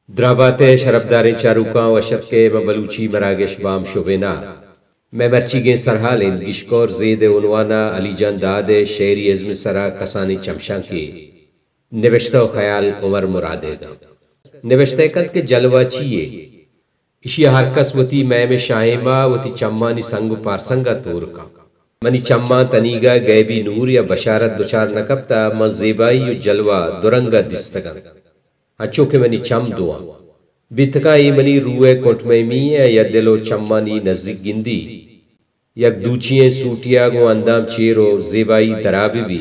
درابات شرفداریں چاروکاں وشت کے بلوچی مراگش بام شبینا میں مرچی گیں سرحالیں گشکور زید عنوانا علی جان داد شعری عزم سرا کسانی چمشاں کی نوشتہ و خیال عمر مرادے گا نوشتہ کند کے جلوہ چیئے اشیا ہر کس وتی میں شاہمہ وتی چمانی سنگ پارسنگا تور کا منی چمہ تنیگا غیبی نور یا بشارت دچار نکبتا من زیبائی و جلوہ درنگا دستگا اچھو کہ منی چم دعا بیتکا ای منی روئے کنٹمے میئے یا دلو چمانی نزدیک گندی یک دوچییں سوٹیا گو اندام چیرو زیبائی درابی بھی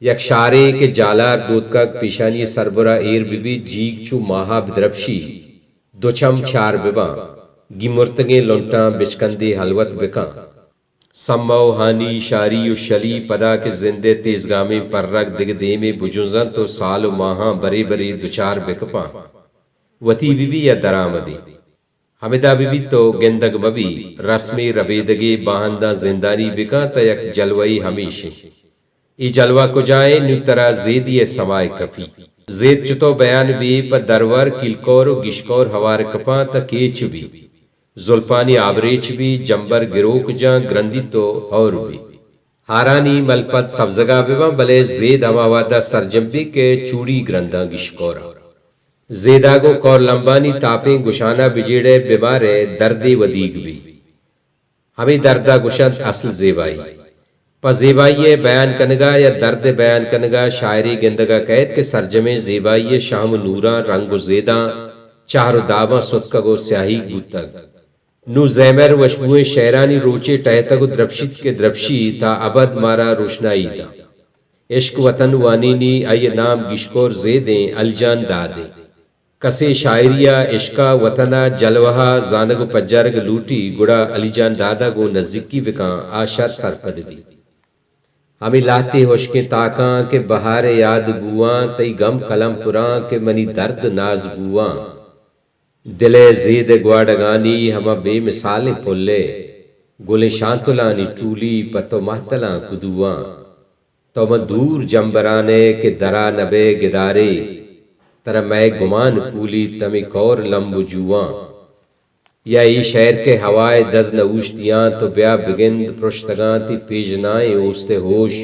یک شارے کے جالار دودکا پیشانی سربرا ایر بی جیگ چو ماہا بدربشی دو چم چار بباں گی مرتگیں لنٹاں بچکندے حلوت بکاں سمو ہانی شاری و شلی پدا کے زندے تیزگامی پر رگ دگ دے میں بجنزن تو سال و ماہاں برے برے دچار بکپاں وتی بی یا درامدی حمدہ بی تو گندگ مبی رسمی ربیدگی باہندہ زندانی بکاں تا یک جلوئی ہمیشی ای جلوہ کو جائے نیترا زیدی سمائے کفی زید چتو بیان بھی پا درور کلکور و گشکور ہوار کپاں تا کیچ بھی زلفانی آبریچ بھی جمبر گروک جاں گرندی تو اور بھی ہارانی ملپت سبزگا بیوان بلے زید اماوادہ سرجمبی کے چوڑی گرنداں گشکورا زیداگو کور لمبانی تاپیں گشانہ بجیڑے بیمارے دردی ودیگ بھی ہمیں دردہ گشند اصل زیبائی پا زیبائی بیان کنگا یا درد بیان کنگا شاعری گندگا قید کے سرجمے زیبائی شام نوراں رنگ و زیداں چہر و داباں صدقگو سیاہی گوتگ نو زیمر وشبوئے شیرانی روچے ٹہتگو دربشت کے دربشی تا ابد مارا روشنائی دا عشق وطن وانینی ای نام گشکور زیدیں الجان دادیں کسے شاعریہ عشقہ وطنہ جلوہا زانگ پجارگ لوٹی گڑا علی جان دادا گو نزدیکی بکاں آشر سرپد بھی ہمیں لاتے ہوشکیں تاکاں کے بہار یاد بوواں تی غم قلم پراں کے منی درد ناز بوواں دلے زید گواڈگانی ہما بے مثالیں پھولے گلیں شانتلانی ٹولی پتو محتلاں کدواں تو من دور جمبرانے کے درا نبے گدارے ترہ میں گمان پولی تمی کور لمب جواں یا ای شہر کے ہوائے دز نوشتیاں تو بیا بگند پرشتگاں تی پیجنائیں اوستے ہوش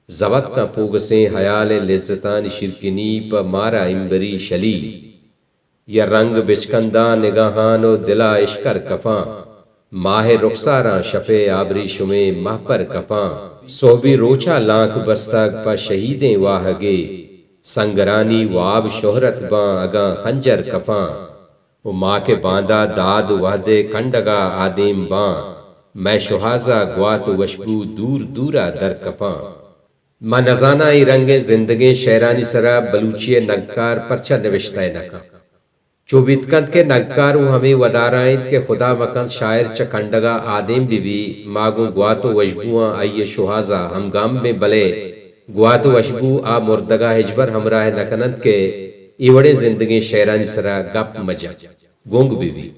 زوقتاں پوگسیں حیال لذتان شرکنی پا مارا امبری شلی یا رنگ بچکنداں نگاہان و دلا اشکر کفاں ماہ رخساراں شپے آبری شمے ماہ پر کپاں صوبی روچا لانک بستگ پا شہیدیں واہگے سنگرانی واب شہرت باں اگاں خنجر کفاں و ماں کے باندہ داد وحدے کنڈگا آدیم باں میں شہازہ گوات وشبو دور دورا در کپاں ماں نزانہ ای رنگیں زندگیں شیرانی سرا بلوچی نگکار پرچہ نوشتہ نکا چوبیت کند کے نگکاروں ہمیں ودارائیں کہ خدا مکند شاعر چکنڈگا آدم بھی ماگوں گواتو وشبواں آئیے شہازہ ہم گام میں بلے گواتو وشبو آ مردگا ہجبر ہمراہ نکنند کے ایوڑے زندگی شیرانی سرا گپ مجا گونگ بھی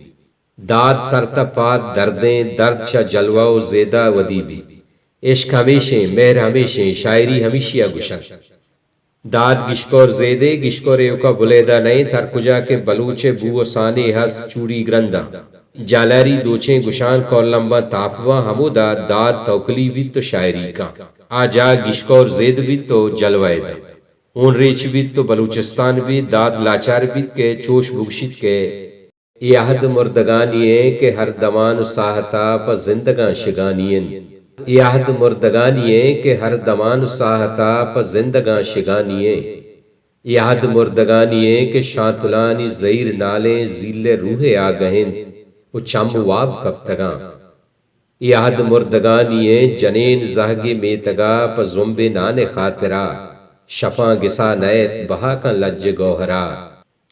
داد سرتا پاد دردیں درد شا جلوہ و زیدہ ودی بھی عشق ہمیشیں مہر ہمیشیں شاعری ہمیشیہ گشن داد گشکور زیدے گشکور ایوکا بلیدہ نہیں تھر کجا کے بلوچے بو و سانے ہس چوڑی گرندہ جالاری دوچیں گشان کور لمبا تافوا ہمودا داد توکلی بھی تو شاعری کا آجا گشکور زید بھی تو جلوائے دا اون ریچ بھی تو بلوچستان بھی داد لاچار بھی کے چوش بگشت کے ای عہد مردگانیے کہ ہر دمان ساہتا پا زندگاں شگانین ای عہد مردگانیے کہ ہر دمان ساہتا پا زندگاں شگانیے ای عہد مردگانیے کہ شانتلانی زیر نالیں زیل روح آگہن و چم واب کب تگاں ای عہد مردگانیے جنین زہگی میتگا پا زمب نان خاطرہ شپاں گسا نیت بہا کن لج گوہرا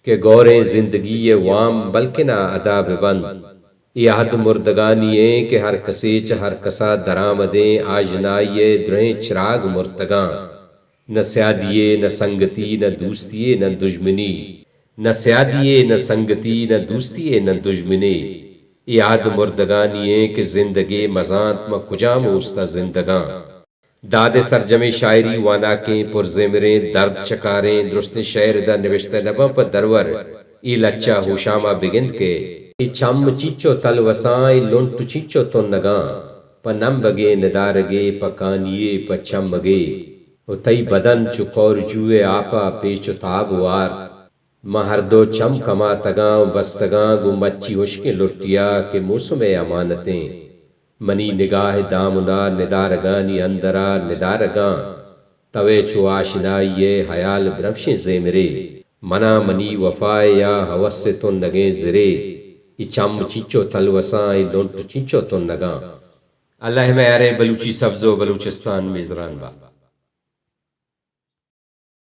کہ گوریں زندگی وام بلکنا عذاب بند ای عہد مردگانیے کہ ہر کسیچ ہر کسا درامدیں آجنائیے درہیں چراغ مرتگاں نہ سیادیے نہ سنگتی نہ دوستیے نہ دشمنی نہ سیادیے نہ سنگتی نہ دوستیے نہ دشمنی ای عہد مردگانیے کہ زندگی مزانت میں کجا موستا زندگاں داد سرجم شاعری وانا کے پرزمریں درد چکاریں درست شعر دا نوشتہ نبا پا درور ای لچا ہوشاما بگند کے ای چم چیچو تل وسائیں لنٹ چیچو تو نگاں پا نم بگے ندارگے پا کانیے پا چم بگے و تئی بدن چکور جوئے آپا پیچ و تاب وار مہردو چم کما تگاں بستگاں گو مچی ہشکے لٹیا کے موسم امانتیں منی نگاہ دامنا ندارگانی اندرا ندارگاں توے چو آشنائیے حیال برمشیں زیمرے منا منی وفائے یا حوث سے تو نگیں زرے ای چم چیچو تلوسائیں لنٹ چیچو تو نگاں۔ اللہ میں ارے بلوچی سبز و بلوچستان میزران با